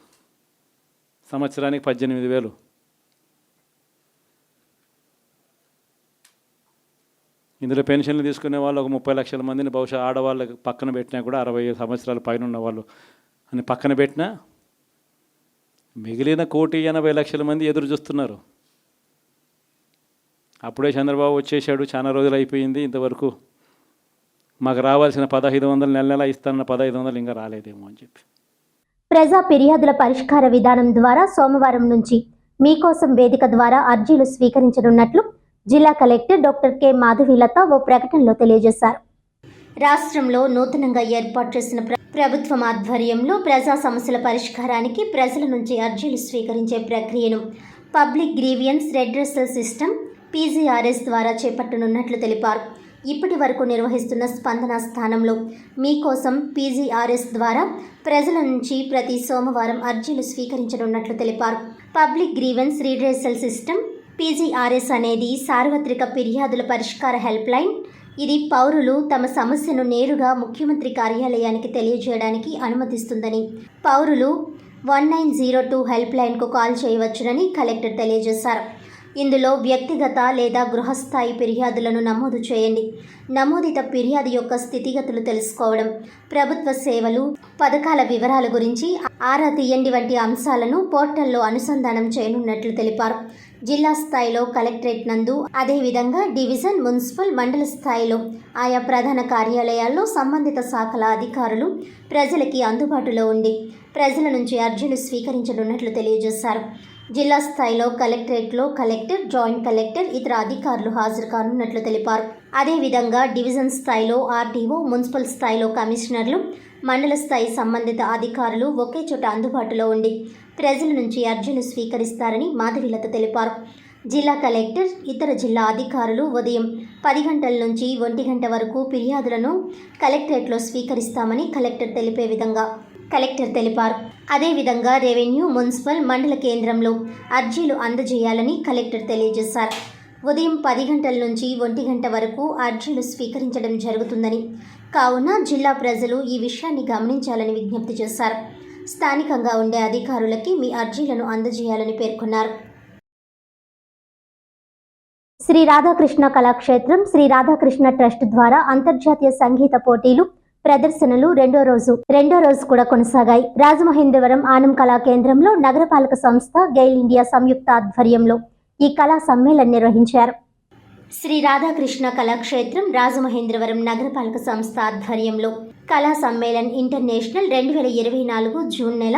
సంవత్సరానికి 18,000. ఇందులో పెన్షన్లు తీసుకునే వాళ్ళు ఒక 30 లక్షల మందిని బహుశా ఆడవాళ్ళకి పక్కన పెట్టినా కూడా 60 సంవత్సరాల పైన ఉన్న వాళ్ళు అని పక్కన పెట్టినా మిగిలిన 1,80,00,000 మంది ఎదురు చూస్తున్నారు. అప్పుడే చంద్రబాబు వచ్చేసాడు, చాలా రోజులు అయిపోయింది, ఇంతవరకు మాకు రావాల్సిన 1,500 నెల ఇస్తానన్న 1,500 ఇంకా రాలేదేమో అని చెప్పి. ప్రజా ఫిర్యాదుల పరిష్కార విధానం ద్వారా సోమవారం నుంచి మీకోసం వేదిక ద్వారా అర్జీలు స్వీకరించనున్నట్లు జిల్లా కలెక్టర్ డాక్టర్ కె మాధవీలత ఓ ప్రకటనలో తెలియజేశారు. రాష్ట్రంలో నూతనంగా ఏర్పాటు చేసిన ప్రభుత్వం ఆధ్వర్యంలో ప్రజా సమస్యల పరిష్కారానికి ప్రజల నుంచి అర్జీలు స్వీకరించే ప్రక్రియను public grievance redressal system PGRS ద్వారా చేపట్టనున్నట్లు తెలిపారు. ఇప్పటి వరకు నిర్వహిస్తున్న స్పందన స్థానంలో మీకోసం పీజీఆర్ఎస్ ద్వారా ప్రజల నుంచి ప్రతి సోమవారం అర్జీలు స్వీకరించనున్నట్లు తెలిపారు. Public grievance redressal system PGRS అనేది సార్వత్రిక ఫిర్యాదుల పరిష్కార హెల్ప్ లైన్. ఇది పౌరులు తమ సమస్యను నేరుగా ముఖ్యమంత్రి కార్యాలయానికి తెలియజేయడానికి అనుమతిస్తుందని, పౌరులు 1902 హెల్ప్ లైన్కు కాల్ చేయవచ్చునని కలెక్టర్ తెలియజేశారు. ఇందులో వ్యక్తిగత లేదా గృహస్థాయి ఫిర్యాదులను నమోదు చేయండి. నమోదిత ఫిర్యాదు యొక్క స్థితిగతులు తెలుసుకోవడం, ప్రభుత్వ సేవలు, పథకాల వివరాల గురించి ఆరా తీయండి వంటి అంశాలను పోర్టల్లో అనుసంధానం చేయనున్నట్లు తెలిపారు. జిల్లా స్థాయిలో కలెక్టరేట్ నందు, అదేవిధంగా డివిజన్, మున్సిపల్, మండల స్థాయిలో ఆయా ప్రధాన కార్యాలయాల్లో సంబంధిత శాఖల అధికారులు ప్రజలకి అందుబాటులో ఉండి ప్రజల నుంచి అర్జీలు స్వీకరించనున్నట్లు తెలియజేశారు. జిల్లా స్థాయిలో కలెక్టరేట్లో కలెక్టర్, జాయింట్ కలెక్టర్, ఇతర అధికారులు హాజరు కానున్నట్లు తెలిపారు. అదేవిధంగా డివిజన్ స్థాయిలో ఆర్డీఓ, మున్సిపల్ స్థాయిలో కమిషనర్లు, మండల స్థాయి సంబంధిత అధికారులు ఒకే చోట అందుబాటులో ఉండి ప్రజల నుంచి అర్జీలు స్వీకరిస్తారని మాధవీలత తెలిపారు. జిల్లా కలెక్టర్, ఇతర జిల్లా అధికారులు ఉదయం 10 గంటల నుంచి 1 గంట వరకు ఫిర్యాదులను కలెక్టరేట్లో స్వీకరిస్తామని కలెక్టర్ తెలిపే విధంగా కలెక్టర్ తెలిపారు. అదేవిధంగా రెవెన్యూ, మున్సిపల్, మండల కేంద్రంలో అర్జీలు అందజేయాలని కలెక్టర్ తెలియజేశారు. ఉదయం 10 గంటల నుంచి 1 గంట వరకు అర్జీలు స్వీకరించడం జరుగుతుందని, కావున జిల్లా ప్రజలు ఈ విషయాన్ని గమనించాలని విజ్ఞప్తి చేశారు. స్థానికంగా ఉండే అధికారులకి మీ అర్జీలను అందజేయాలని పేర్కొన్నారు. శ్రీ రాధాకృష్ణ కళాక్షేత్రం, శ్రీ రాధాకృష్ణ ట్రస్ట్ ద్వారా అంతర్జాతీయ సంగీత పోటీలు, ప్రదర్శనలు రెండో రోజు కూడా కొనసాగాయి. రాజమహేంద్రవరం ఆనం కళా కేంద్రంలో నగరపాలక సంస్థ, గెయిల్ ఇండియా సంయుక్త ఆధ్వర్యంలో ఈ కళా సమ్మేళనం నిర్వహించారు. శ్రీ రాధాకృష్ణ కళాక్షేత్రం, రాజమహేంద్రవరం నగరపాలక సంస్థ ఆధ్వర్యంలో కళా సమ్మేళన్ ఇంటర్నేషనల్ 2024 జూన్ నెల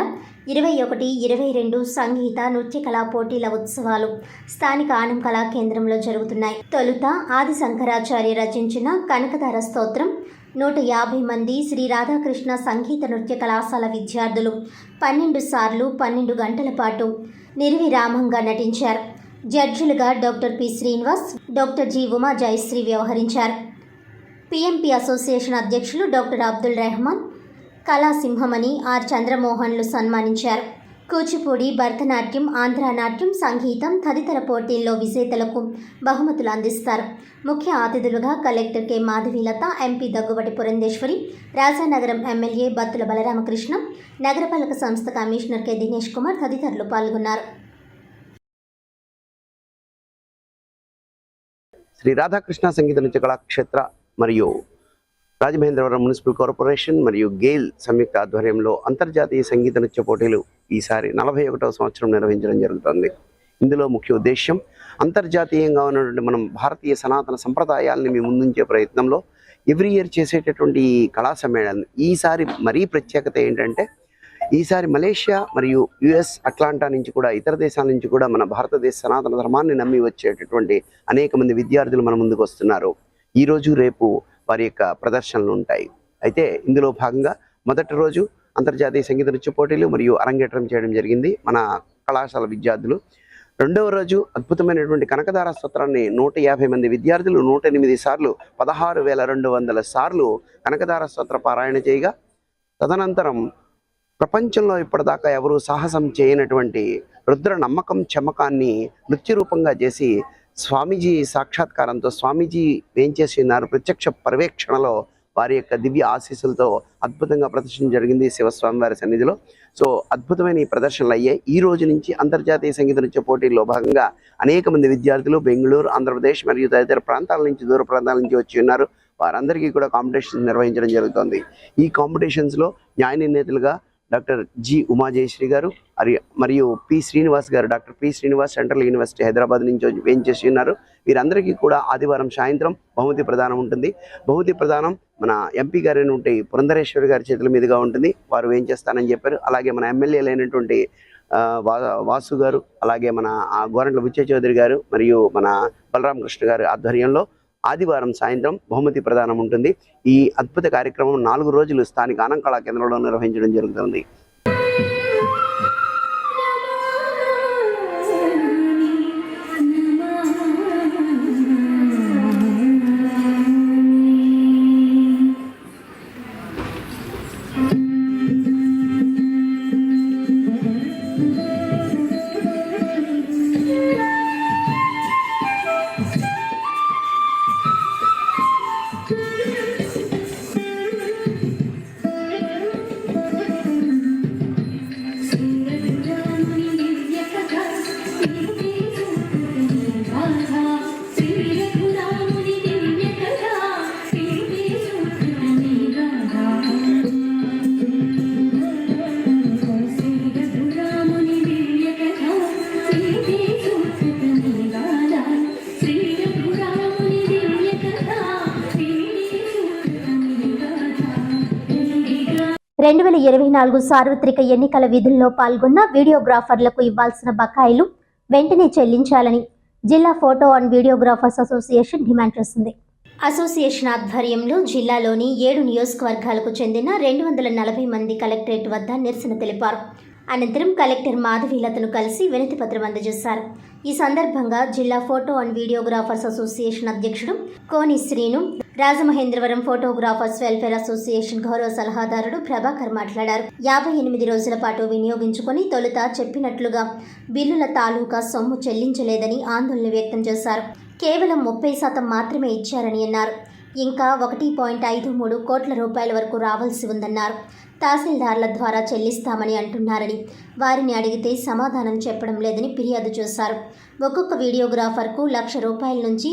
21, 22 సంగీత, నృత్య కళా పోటీల ఉత్సవాలు స్థానిక ఆనం కళా కేంద్రంలో జరుగుతున్నాయి. తొలుత ఆది శంకరాచార్య రచించిన కనకధార స్తోత్రం 150 మంది శ్రీ రాధాకృష్ణ సంగీత నృత్య కళాశాల విద్యార్థులు 12 సార్లు 12 గంటల పాటు నిర్విరామంగా నటించారు. జడ్జిలుగా doctor P Srinivas, doctor G Uma Jayasri వ్యవహరించారు. పిఎంపి అసోసియేషన్ అధ్యక్షులు డాక్టర్ అబ్దుల్ రెహమాన్, కళాసింహమణి ఆర్ చంద్రమోహన్లు సన్మానించారు. కూచిపూడి, భరతనాట్యం, ఆంధ్ర నాట్యం, సంగీతం తదితర పోటీల్లో విజేతలకు బహుమతులు అందిస్తారు. ముఖ్య అతిథులుగా collector K Madhavilatha, MP Daggubati Purandeswari, Rajanagaram MLA Battula Balaramakrishna, నగరపాలక సంస్థ కమిషనర్ కె దినేష్ కుమార్ తదితరులు పాల్గొన్నారు. శ్రీ రాధాకృష్ణ సంగీత నృత్య కళాక్షేత్ర మరియు రాజమహేంద్రవరం మున్సిపల్ కార్పొరేషన్ మరియు గెయిల్ సంయుక్త ఆధ్వర్యంలో అంతర్జాతీయ సంగీత నృత్య పోటీలు ఈసారి 41వ సంవత్సరం నిర్వహించడం జరుగుతుంది. ఇందులో ముఖ్య ఉద్దేశం అంతర్జాతీయంగా ఉన్నటువంటి మనం భారతీయ సనాతన సంప్రదాయాలని మీ ముందుంచే ప్రయత్నంలో ఎవ్రీ ఇయర్ చేసేటటువంటి ఈ కళా సమ్మేళనం ఈసారి మరీ ప్రత్యేకత ఏంటంటే ఈసారి మలేషియా మరియు యుఎస్ అట్లాంటా నుంచి కూడా ఇతర దేశాల నుంచి కూడా మన భారతదేశ సనాతన ధర్మాన్ని నమ్మి వచ్చేటటువంటి అనేక మంది విద్యార్థులు మన ముందుకు వస్తున్నారు. ఈరోజు రేపు వారి యొక్క ప్రదర్శనలు ఉంటాయి. అయితే ఇందులో భాగంగా మొదటి రోజు అంతర్జాతీయ సంగీత నృత్య పోటీలు మరియు అరంగేట్రం చేయడం జరిగింది మన కళాశాల విద్యార్థులు. రెండవ రోజు అద్భుతమైనటువంటి కనకదార స్తోత్రాన్ని 150 మంది విద్యార్థులు 108 సార్లు 16,200 సార్లు కనకదార స్తోత్ర పారాయణ చేయగా, తదనంతరం ప్రపంచంలో ఇప్పటిదాకా ఎవరు సాహసం చేయనటువంటి రుద్ర నమ్మకం చమకాన్ని నృత్య రూపంగా చేసి స్వామీజీ సాక్షాత్కారంతో స్వామీజీ వేంచేసి ఉన్నారు. ప్రత్యక్ష పర్యవేక్షణలో వారి యొక్క దివ్య ఆశీస్సులతో అద్భుతంగా ప్రదర్శన జరిగింది శివస్వామి వారి సన్నిధిలో. సో అద్భుతమైన ఈ ప్రదర్శనలు అయ్యాయి. ఈ రోజు నుంచి అంతర్జాతీయ సంగీత నృత్య పోటీల్లో భాగంగా అనేక మంది విద్యార్థులు బెంగళూరు, ఆంధ్రప్రదేశ్ మరియు తదితర ప్రాంతాల నుంచి దూర ప్రాంతాల నుంచి వచ్చి ఉన్నారు. వారందరికీ కూడా కాంపిటీషన్స్ నిర్వహించడం జరుగుతుంది. ఈ కాంపిటీషన్స్లో న్యాయ నిర్ణేతలుగా డాక్టర్ జి ఉమాజయశ్రీ గారు మరియు పి శ్రీనివాస్ గారు, doctor P Srinivas central university Hyderabad నుంచి వేయించేసి ఉన్నారు. వీరందరికీ కూడా ఆదివారం సాయంత్రం బహుమతి ప్రదానం ఉంటుంది. బహుమతి ప్రదానం మన ఎంపీ గారు ఉంటే పురంధరేశ్వరి గారి చేతుల మీదుగా ఉంటుంది. వారు వేయించేస్తానని చెప్పారు. అలాగే మన ఎమ్మెల్యేలు అయినటువంటి వాసు గారు, అలాగే మన గోరంట్ల బుచ్చయ్య చౌదరి గారు మరియు మన బలరామకృష్ణ గారు ఆధ్వర్యంలో ఆదివారం సాయంత్రం బహుమతి ప్రదానం ఉంటుంది. ఈ అద్భుత కార్యక్రమం 4 రోజులు స్థానిక ఆనంద్ కళా కేంద్రంలో నిర్వహించడం జరుగుతుంది. రెండు 2024 సార్వత్రిక ఎన్నికల విధుల్లో పాల్గొన్న వీడియోగ్రాఫర్లకు ఇవ్వాల్సిన బకాయిలు వెంటనే చెల్లించాలని జిల్లా photo and videographers association demand చేసింది. అసోసియేషన్ ఆధ్వర్యంలో జిల్లాలోని 7 నియోజకవర్గాలకు చెందిన 240 మంది కలెక్టరేట్ వద్ద నిరసన తెలిపారు. అనంతరం కలెక్టర్ మాధవీలతను కలిసి వినతి పత్రం అందజేశారు. ఈ సందర్భంగా జిల్లా ఫోటో అండ్ వీడియోగ్రాఫర్స్ అసోసియేషన్ అధ్యక్షుడు Koni Srinu, Rajamahendravaram photographers welfare association గౌరవ సలహాదారుడు ప్రభాకర్ మాట్లాడారు. 58 రోజుల పాటు వినియోగించుకొని తొలుత చెప్పినట్లుగా బిల్లుల తాలూకా సొమ్ము చెల్లించలేదని ఆందోళన వ్యక్తం చేశారు. కేవలం 30% మాత్రమే ఇచ్చారని అన్నారు. ఇంకా 1.53 కోట్ల రూపాయల వరకు రావాల్సి ఉందన్నారు. తహసీల్దార్ల ద్వారా చెల్లిస్తామని అంటున్నారని, వారిని అడిగితే సమాధానం చెప్పడం లేదని ఫిర్యాదు చేశారు. ఒక్కొక్క వీడియోగ్రాఫర్కు ₹1,00,000 నుంచి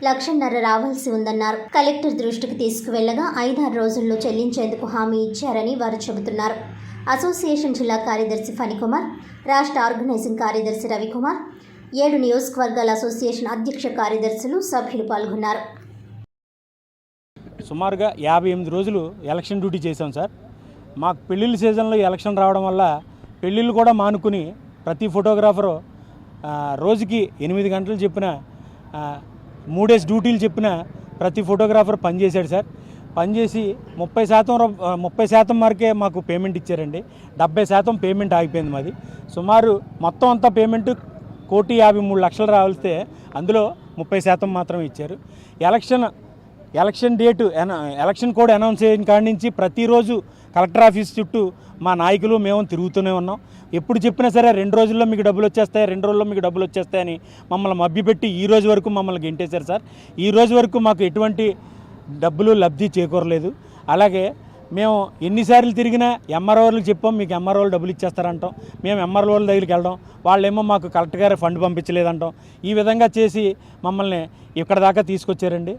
₹1,50,000 రావాల్సి ఉందన్నారు. కలెక్టర్ దృష్టికి తీసుకువెళ్లగా 5-6 రోజుల్లో చెల్లించేందుకు హామీ ఇచ్చారని వారు చెబుతున్నారు. అసోసియేషన్ జిల్లా కార్యదర్శి ఫణికుమార్, రాష్ట్ర ఆర్గనైజింగ్ కార్యదర్శి రవికుమార్, 7 నియోజకవర్గాల అసోసియేషన్ అధ్యక్ష కార్యదర్శులు, సభ్యులు పాల్గొన్నారు. సుమారుగా 58 రోజులు ఎలక్షన్ డ్యూటీ చేశాం సార్. మాకు పెళ్ళిళ్ళ సీజన్లో ఎలక్షన్ రావడం వల్ల పెళ్ళిళ్ళు కూడా మానుకుని ప్రతి ఫోటోగ్రాఫరు రోజుకి 8 గంటలు చెప్పిన 3 డేస్ డ్యూటీలు చెప్పిన ప్రతి ఫోటోగ్రాఫర్ పనిచేశాడు సార్. పనిచేసి 30% వరకే మాకు పేమెంట్ ఇచ్చారండి. 70% పేమెంట్ ఆగిపోయింది మాది. సుమారు మొత్తం అంతా పేమెంట్ 1,53,00,000 రావాల్స్తే అందులో 30% మాత్రమే ఇచ్చారు. Election election date election code announce అయిన కాడి నుంచి ప్రతిరోజు కలెక్టర్ ఆఫీస్ చుట్టూ మా నాయకులు మేము తిరుగుతూనే ఉన్నాం. ఎప్పుడు చెప్పినా సరే 2 రోజుల్లో మీకు డబ్బులు వచ్చేస్తాయి, 2 రోజుల్లో మీకు డబ్బులు వచ్చేస్తాయని మమ్మల్ని మభ్యపెట్టి ఈ రోజు వరకు మమ్మల్ని గెంటేశారు సార్. ఈ రోజు వరకు మాకు ఎటువంటి డబ్బులు లబ్ధి చేకూరలేదు. అలాగే మేము ఎన్నిసార్లు తిరిగినా ఎంఆర్ఓలకు చెప్పాం, మీకు ఎంఆర్ఓలు డబ్బులు ఇచ్చేస్తారంటాం. మేము ఎంఆర్ఓల దగ్గరికి వెళ్ళడం, వాళ్ళేమో మాకు కలెక్టర్ గారు ఫండ్ పంపించలేదంటాం. ఈ విధంగా చేసి మమ్మల్ని ఇక్కడ దాకా తీసుకొచ్చారండి.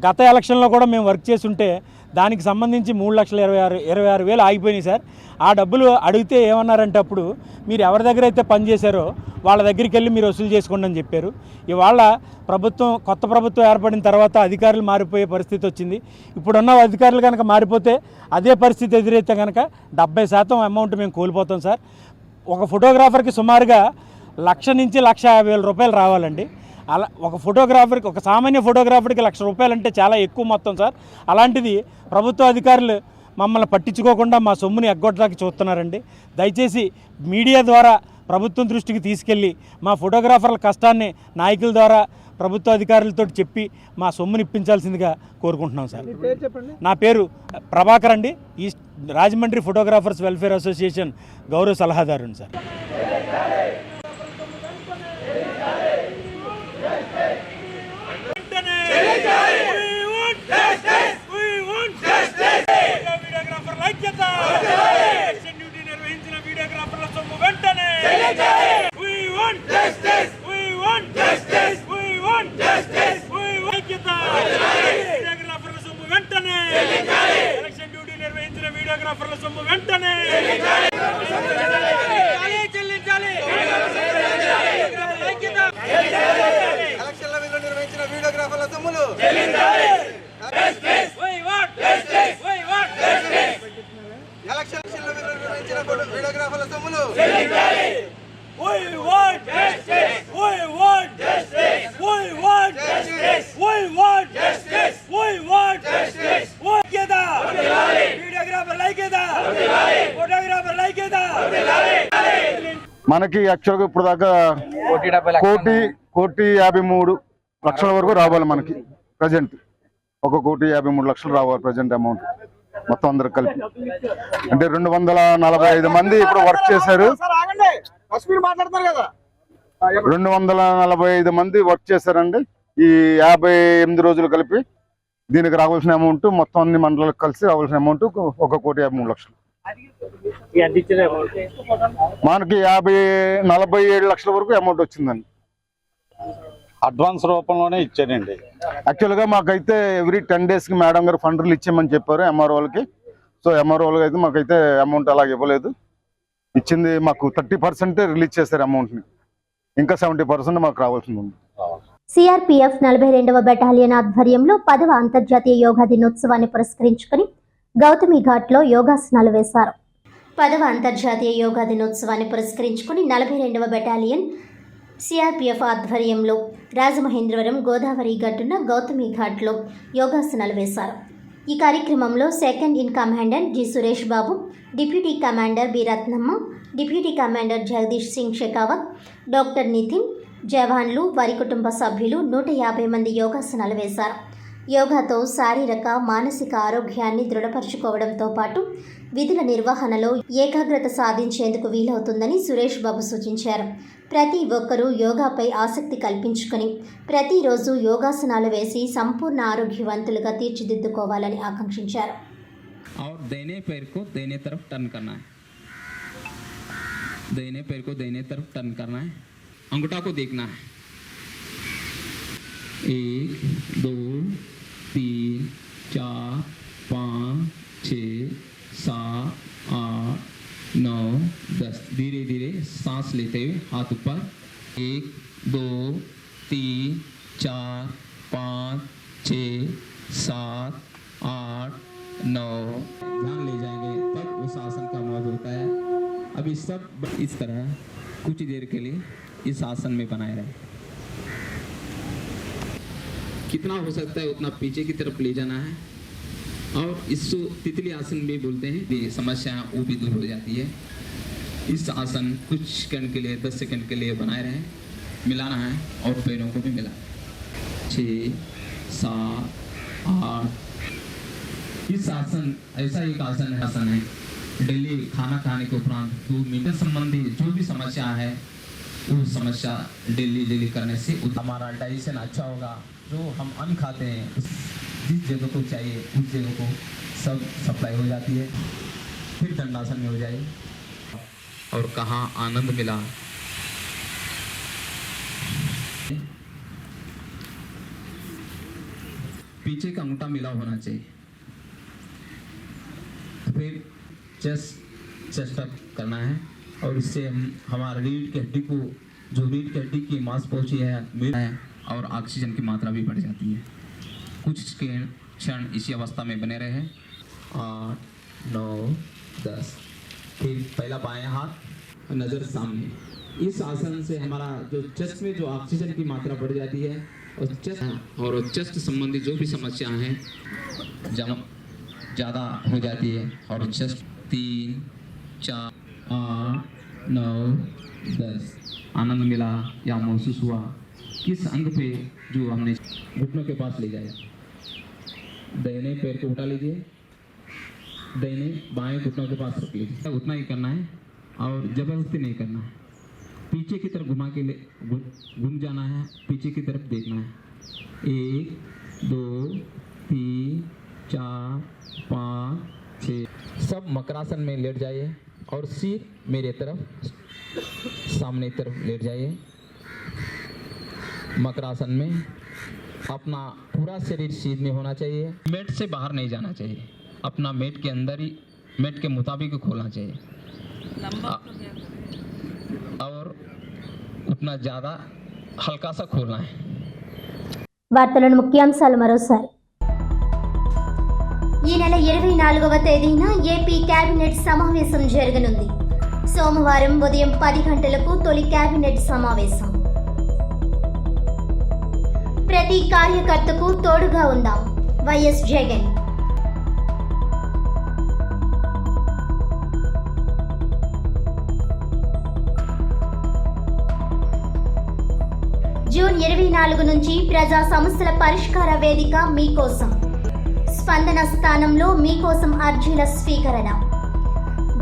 గత ఎలక్షన్లో కూడా మేము వర్క్ చేసి ఉంటే దానికి సంబంధించి 3,26,000 ఆగిపోయినాయి సార్. ఆ డబ్బులు అడిగితే ఏమన్నారంటే అప్పుడు మీరు ఎవరి దగ్గర అయితే పనిచేశారో వాళ్ళ దగ్గరికి వెళ్ళి మీరు వసూలు చేసుకోండి అని చెప్పారు. ఇవాళ కొత్త ప్రభుత్వం ఏర్పడిన తర్వాత అధికారులు మారిపోయే పరిస్థితి వచ్చింది. ఇప్పుడున్న అధికారులు కనుక మారిపోతే అదే పరిస్థితి ఎదురైతే కనుక 70% అమౌంట్ మేము కోల్పోతాం సార్. ఒక ఫోటోగ్రాఫర్కి సుమారుగా 1,00,000 నుంచి 1,50,000 రూపాయలు రావాలండి. అలా ఒక సామాన్య ఫోటోగ్రాఫర్కి 1,00,000 రూపాయలు అంటే చాలా ఎక్కువ మొత్తం సార్. అలాంటిది ప్రభుత్వ అధికారులు మమ్మల్ని పట్టించుకోకుండా మా సొమ్ముని ఎగ్గొట్టడానికి చూస్తున్నారండి. దయచేసి మీడియా ద్వారా ప్రభుత్వం దృష్టికి తీసుకెళ్ళి మా ఫోటోగ్రాఫర్ల కష్టాన్ని నాయకుల ద్వారా ప్రభుత్వ అధికారులతో చెప్పి మా సొమ్ముని ఇప్పించాల్సిందిగా కోరుకుంటున్నాం సార్. నా పేరు ప్రభాకర్ అండి. ఈ రాజమండ్రి ఫోటోగ్రాఫర్స్ వెల్ఫేర్ అసోసియేషన్ గౌరవ సలహాదారుని సార్. మనకి యాక్చువల్గా ఇప్పుడు దాకా 1,53,00,000 వరకు రావాలి. మనకి ప్రజెంట్ 1,53,00,000 రావాలి ప్రజెంట్ అమౌంట్ మొత్తం అందరికి కలిపి. అంటే 245 మంది ఇప్పుడు వర్క్ చేశారు. 245 మంది వర్క్ చేశారండి ఈ 58 రోజులు కలిపి. దీనికి రావాల్సిన అమౌంట్ మొత్తం అన్ని మండలాలకు కలిసి రావాల్సిన అమౌంట్ 1,53,00,000. మనకి 47 లక్షల వరకు అమౌంట్ వచ్చిందండి. అడ్వాన్స్ రూపంలోనే ఇచ్చానండి. యాక్చువల్గా మాకైతే ఎవ్రీ 10 days కి మేడం గారు ఫండ్లు ఇచ్చామని చెప్పారు ఎంఆర్ఓలకి. సో ఎంఆర్ఓలకి అయితే మాకైతే అమౌంట్ అలాగ ఇవ్వలేదు. ఇచ్చింది మాకు 30% రిలీజ్ చేశారు అమౌంట్ని. ఇంకా 70% మాకు రావాల్సింది ఉంది. సిఆర్పిఎఫ్ 42వ బెటాలియన్ ఆధ్వర్యంలో 10వ అంతర్జాతీయ యోగా దినోత్సవాన్ని పురస్కరించుకుని గౌతమి ఘాట్లో యోగాసనాలు వేశారు. 10వ అంతర్జాతీయ యోగా దినోత్సవాన్ని పురస్కరించుకుని 42వ బెటాలియన్ సిఆర్పిఎఫ్ ఆధ్వర్యంలో రాజమహేంద్రవరం గోదావరి గట్టున గౌతమి ఘాట్లో యోగాసనాలు వేశారు. ఈ కార్యక్రమంలో second in commandant G Suresh Babu, deputy commander B Ratnamma, deputy commander Jagdish Singh Shekhawat, doctor Nitin, జవాన్లు, వారి కుటుంబ సభ్యులు 150 మంది యోగాసనాలు వేశారు. యోగాతో శారీరక మానసిక ఆరోగ్యాన్ని దృఢపరచుకోవడంతో పాటు విధుల నిర్వహణలో ఏకాగ్రత సాధించేందుకు వీలవుతుందని సురేష్ బాబు సూచించారు. ప్రతి ఒక్కరూ యోగాపై ఆసక్తి కల్పించుకొని ప్రతిరోజు యోగాసనాలు వేసి సంపూర్ణ ఆరోగ్యవంతులుగా తీర్చిదిద్దుకోవాలని ఆకాంక్షించారు. और दाहिने पैर को दाहिने तरफ टर्न करना है. दाहिने पैर को दाहिने तरफ टर्न करना है. अंगूठा को देखना है. 1 2 3 4 5 6 7 8 9 10. धीरे धीरे सांस लेते हुए हाथ ऊपर. 1 2 3 4 5 6 7 8 9. ध्यान ले जाएंगे तब उस आसन का मौज होता है. अभी सब इस तरह कुछ देर के लिए इस आसन में बनाए रहे. कितना हो सकता है उतना पीछे की तरफ ले जाना है. और इसको तितली आसन भी बोलते हैं. ये समस्या वो भी दूर हो जाती है. इस आसन कुछ सेकंड के लिए 10 सेकंड के लिए बनाए रहे. मिलाना है और पैरों को भी मिलाना है. 6 7 और इस आसन ऐसा एक आसन है डेली खाना खाने के उपरांत 2 मिनट संबंधी जो भी समस्या है वो समस्या डेली करने से हमारा डाइजेशन अच्छा होगा। जो हम अन्न खाते हैं जिस जगह को चाहिए उस जगह को सब सप्लाई हो जाती है। फिर दंडासन में हो जाए और कहाँ आनंद मिला। पीछे का अंगूठा मिला होना चाहिए। फिर चेस्ट अप करना है और इससे हम हमारा रीढ़ की हड्डी को जो रीढ़ की हड्डी की मांसपेशी है और ऑक्सीजन की मात्रा भी बढ़ जाती है। कुछ क्षण इसी अवस्था में बने रहे। 8, 9, 10। फिर पहला बायां हाथ नज़र सामने। इस आसन से हमारा जो चेस्ट में जो ऑक्सीजन की मात्रा बढ़ जाती है और चेस्ट संबंधी जो भी समस्याएं हैं ज़्यादा हो जाती है। और चेस्ट 3, 4, 8, 9, 10। आनंद मिला या महसूस हुआ किस अंग पे जो हमने घुटनों के पास ले जाया। दाहिने पैर को उठा लीजिए, दाहिने बाएं घुटनों के पास रख लीजिए। उतना ही करना है और जबरदस्ती नहीं करना है। पीछे की तरफ घुमा के घूम जाना है, पीछे की तरफ देखना है। 1, 2, 3, 4, 5, 6। सब मकरासन में लेट जाइए और सिर मेरे तरफ सामने तरफ लेट जाइए। मकरासन में अपना पूरा शरीर सीधे होना चाहिए। मेट से बाहर नहीं जाना चाहिए, अपना मेट के अंदर ही मेट के मुताबिक खोलना चाहिए और उतना ज़्यादा हल्का सा खोलना है। వార్తలను ముఖ్యాంశాలు మరోసారి. ఈ నెల 24వ తేదీన ఏపీ కేబినెట్ సమావేశం జరగనుంది. సోమవారం ఉదయం 10 గంటలకు తొలి కేబినెట్ సమావేశం. ప్రతి కార్యకర్తకు తోడుగా ఉందాం. వైఎస్ జగన్. జూన్ 24 నుంచి ప్రజా సమస్యల పరిష్కార వేదిక మీకోసం. స్పందన స్థానంలో మీకోసం అర్జీల స్వీకరణ.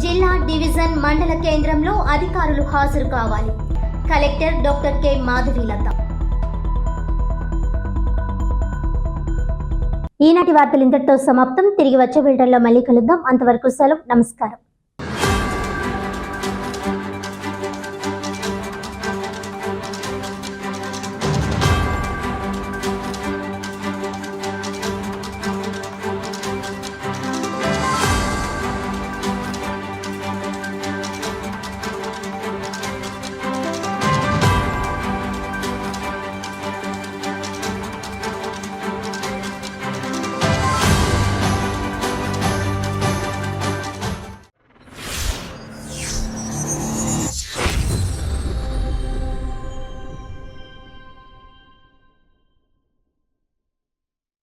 జిల్లా, డివిజన్, మండల కేంద్రంలో అధికారులు హాజరు కావాలి. Collector doctor K Madhavilatha. ఈనాటి వార్తలు ఇంతటితో సమాప్తం. తిరిగి వచ్చే బులెటిన్లో మళ్ళీ కలుద్దాం. అంతవరకు సెలవు. నమస్కారం.